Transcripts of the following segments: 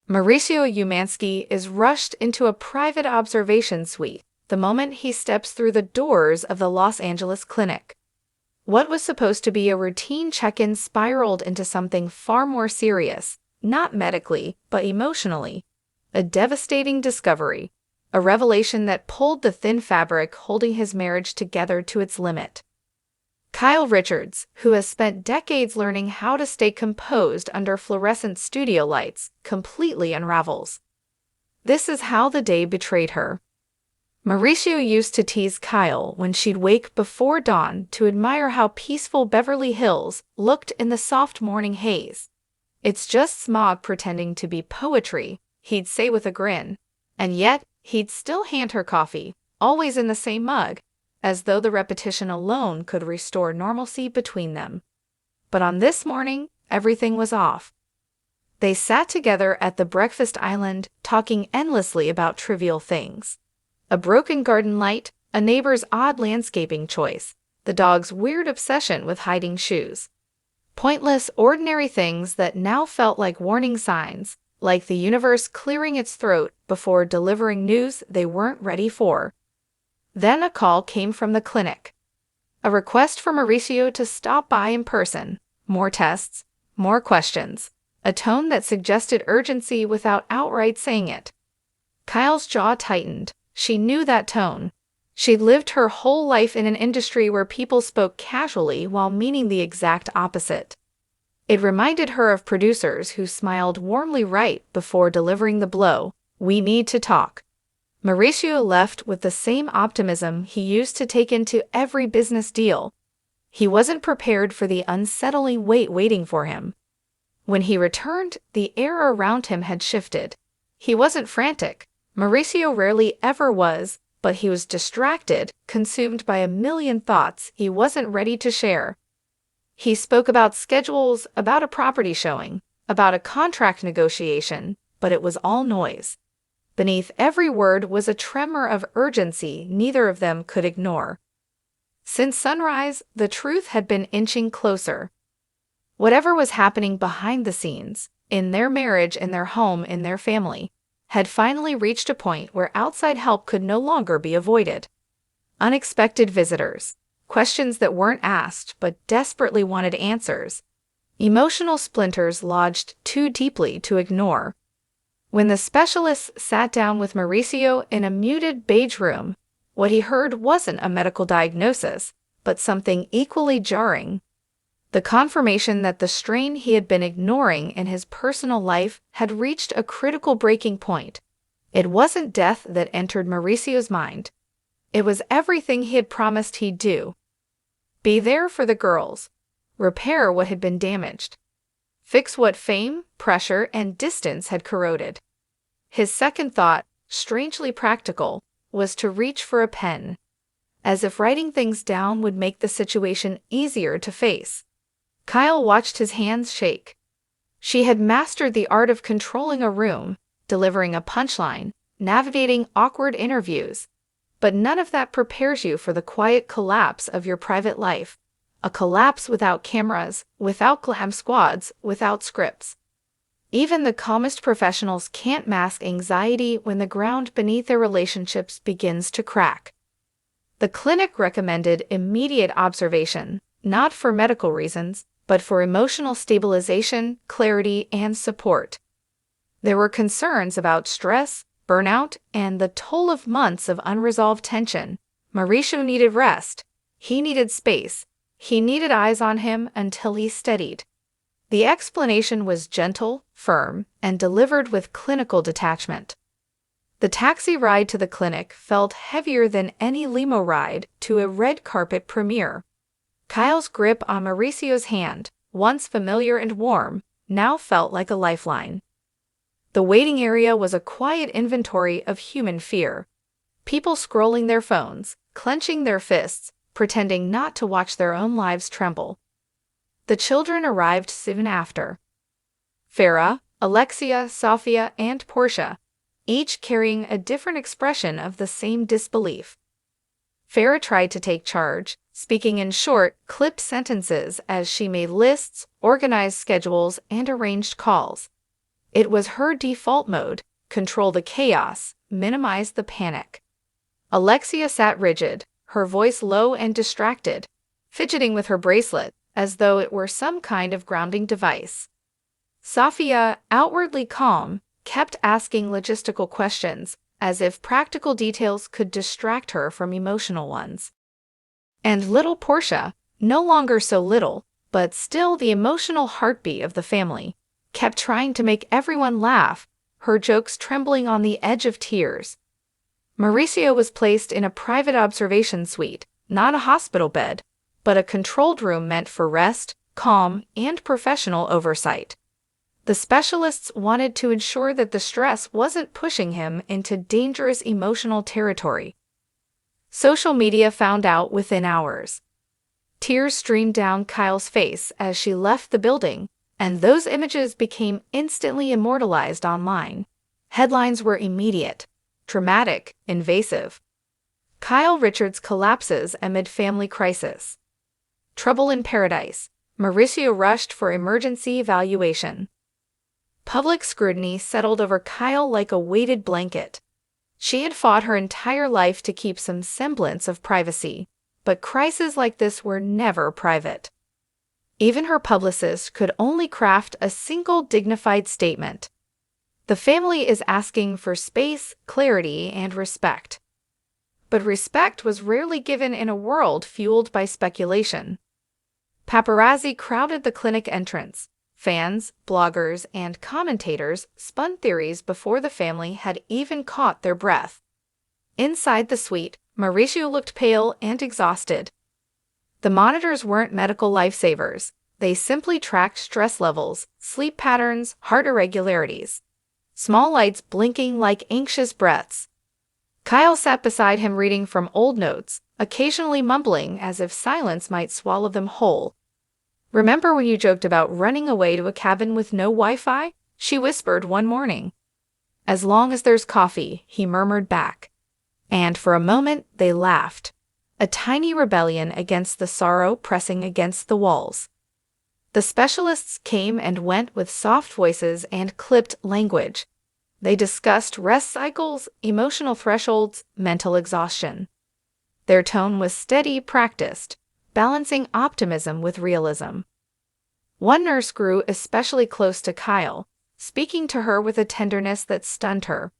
Mauricio Umansky is rushed into a private observation suite the moment he steps through the doors of the Los Angeles clinic. What was supposed to be a routine check-in spiraled into something far more serious, not medically, but emotionally. A devastating discovery, a revelation that pulled the thin fabric holding his marriage together to its limit. Kyle Richards, who has spent decades learning how to stay composed under fluorescent studio lights, completely unravels. This is how the day betrayed her. Mauricio used to tease Kyle when she'd wake before dawn to admire how peaceful Beverly Hills looked in the soft morning haze. "It's just smog pretending to be poetry," he'd say with a grin. And yet, he'd still hand her coffee, always in the same mug, as though the repetition alone could restore normalcy between them. But on this morning, everything was off. They sat together at the breakfast island, talking endlessly about trivial things. A broken garden light, a neighbor's odd landscaping choice, the dog's weird obsession with hiding shoes. Pointless, ordinary things that now felt like warning signs, like the universe clearing its throat before delivering news they weren't ready for. Then a call came from the clinic. A request for Mauricio to stop by in person. More tests, more questions. A tone that suggested urgency without outright saying it. Kyle's jaw tightened. She knew that tone. She'd lived her whole life in an industry where people spoke casually while meaning the exact opposite. It reminded her of producers who smiled warmly right before delivering the blow. "We need to talk." Mauricio left with the same optimism he used to take into every business deal. He wasn't prepared for the unsettling weight waiting for him. When he returned, the air around him had shifted. He wasn't frantic. Mauricio rarely ever was, but he was distracted, consumed by a million thoughts he wasn't ready to share. He spoke about schedules, about a property showing, about a contract negotiation, but it was all noise. Beneath every word was a tremor of urgency neither of them could ignore. Since sunrise, the truth had been inching closer. Whatever was happening behind the scenes, in their marriage, in their home, in their family, had finally reached a point where outside help could no longer be avoided. Unexpected visitors, questions that weren't asked but desperately wanted answers, emotional splinters lodged too deeply to ignore. When the specialists sat down with Mauricio in a muted beige room, what he heard wasn't a medical diagnosis, but something equally jarring. The confirmation that the strain he had been ignoring in his personal life had reached a critical breaking point. It wasn't death that entered Mauricio's mind. It was everything he had promised he'd do. Be there for the girls. Repair what had been damaged. Fix what fame, pressure, and distance had corroded. His second thought, strangely practical, was to reach for a pen, as if writing things down would make the situation easier to face. Kyle watched his hands shake. She had mastered the art of controlling a room, delivering a punchline, navigating awkward interviews. But none of that prepares you for the quiet collapse of your private life. A collapse without cameras, without glam squads, without scripts. Even the calmest professionals can't mask anxiety when the ground beneath their relationships begins to crack. The clinic recommended immediate observation, not for medical reasons, but for emotional stabilization, clarity, and support. There were concerns about stress, burnout, and the toll of months of unresolved tension. Mauricio needed rest. He needed space. He needed eyes on him until he steadied. The explanation was gentle, firm, and delivered with clinical detachment. The taxi ride to the clinic felt heavier than any limo ride to a red carpet premiere. Kyle's grip on Mauricio's hand, once familiar and warm, now felt like a lifeline. The waiting area was a quiet inventory of human fear. People scrolling their phones, clenching their fists, pretending not to watch their own lives tremble. The children arrived soon after. Farah, Alexia, Sofia, and Portia, each carrying a different expression of the same disbelief. Farah tried to take charge, speaking in short, clipped sentences as she made lists, organized schedules, and arranged calls. It was her default mode: control the chaos, minimize the panic. Alexia sat rigid, her voice low and distracted, fidgeting with her bracelet, as though it were some kind of grounding device. Safia, outwardly calm, kept asking logistical questions, as if practical details could distract her from emotional ones. And little Portia, no longer so little, but still the emotional heartbeat of the family, kept trying to make everyone laugh, her jokes trembling on the edge of tears. Mauricio was placed in a private observation suite, not a hospital bed, but a controlled room meant for rest, calm, and professional oversight. The specialists wanted to ensure that the stress wasn't pushing him into dangerous emotional territory. Social media found out within hours. Tears streamed down Kyle's face as she left the building, and those images became instantly immortalized online. Headlines were immediate, dramatic, invasive. Kyle Richards collapses amid family crisis. Trouble in paradise. Mauricio rushed for emergency evaluation. Public scrutiny settled over Kyle like a weighted blanket. She had fought her entire life to keep some semblance of privacy, but crises like this were never private. Even her publicist could only craft a single dignified statement. The family is asking for space, clarity, and respect. But respect was rarely given in a world fueled by speculation. Paparazzi crowded the clinic entrance. Fans, bloggers, and commentators spun theories before the family had even caught their breath. Inside the suite, Mauricio looked pale and exhausted. The monitors weren't medical lifesavers. They simply tracked stress levels, sleep patterns, heart irregularities. Small lights blinking like anxious breaths. Kyle sat beside him reading from old notes, occasionally mumbling as if silence might swallow them whole. "Remember when you joked about running away to a cabin with no Wi-Fi?" she whispered one morning. "As long as there's coffee," he murmured back. And for a moment they laughed, a tiny rebellion against the sorrow pressing against the walls. The specialists came and went with soft voices and clipped language. They discussed rest cycles, emotional thresholds, mental exhaustion. Their tone was steady, practiced, balancing optimism with realism. One nurse grew especially close to Kyle, speaking to her with a tenderness that stunned her.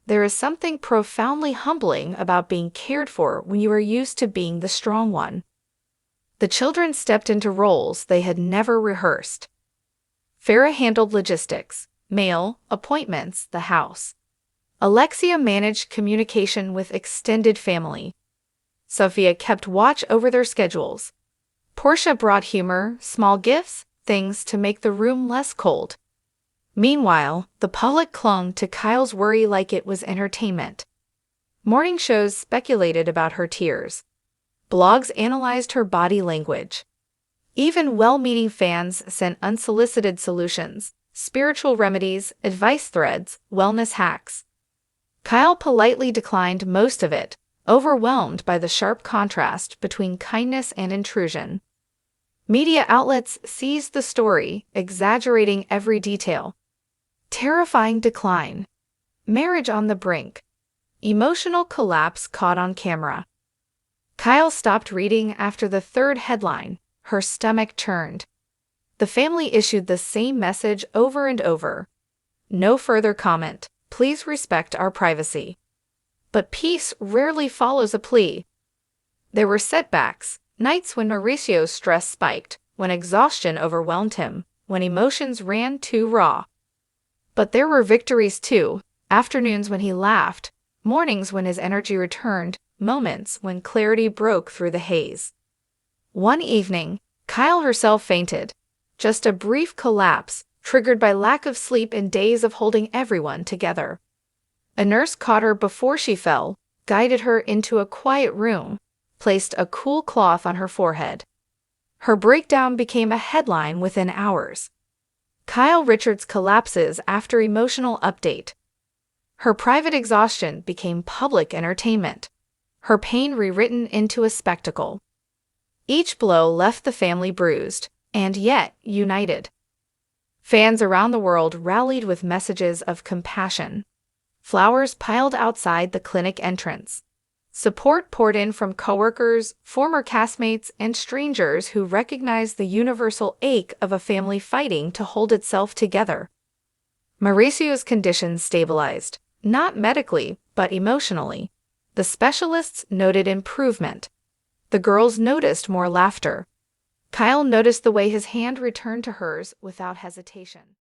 There is something profoundly humbling about being cared for when you are used to being the strong one. The children stepped into roles they had never rehearsed. Farah handled logistics, mail, appointments, the house. Alexia managed communication with extended family. Sophia kept watch over their schedules. Portia brought humor, small gifts, things to make the room less cold. Meanwhile, the public clung to Kyle's worry like it was entertainment. Morning shows speculated about her tears. Blogs analyzed her body language. Even well-meaning fans sent unsolicited solutions, spiritual remedies, advice threads, wellness hacks. Kyle politely declined most of it, overwhelmed by the sharp contrast between kindness and intrusion. Media outlets seized the story, exaggerating every detail. Terrifying decline. Marriage on the brink. Emotional collapse caught on camera. Kyle stopped reading after the third headline. Her stomach churned. The family issued the same message over and over. "No further comment. Please respect our privacy." But peace rarely follows a plea. There were setbacks, nights when Mauricio's stress spiked, when exhaustion overwhelmed him, when emotions ran too raw. But there were victories too, afternoons when he laughed, mornings when his energy returned, moments when clarity broke through the haze. One evening, Kyle herself fainted, just a brief collapse, triggered by lack of sleep and days of holding everyone together. A nurse caught her before she fell, guided her into a quiet room, placed a cool cloth on her forehead. Her breakdown became a headline within hours. Kyle Richards collapses after emotional update. Her private exhaustion became public entertainment, her pain rewritten into a spectacle. Each blow left the family bruised, and yet united. Fans around the world rallied with messages of compassion. Flowers piled outside the clinic entrance. Support poured in from coworkers, former castmates, and strangers who recognized the universal ache of a family fighting to hold itself together. Mauricio's condition stabilized, not medically, but emotionally. The specialists noted improvement. The girls noticed more laughter. Kyle noticed the way his hand returned to hers without hesitation.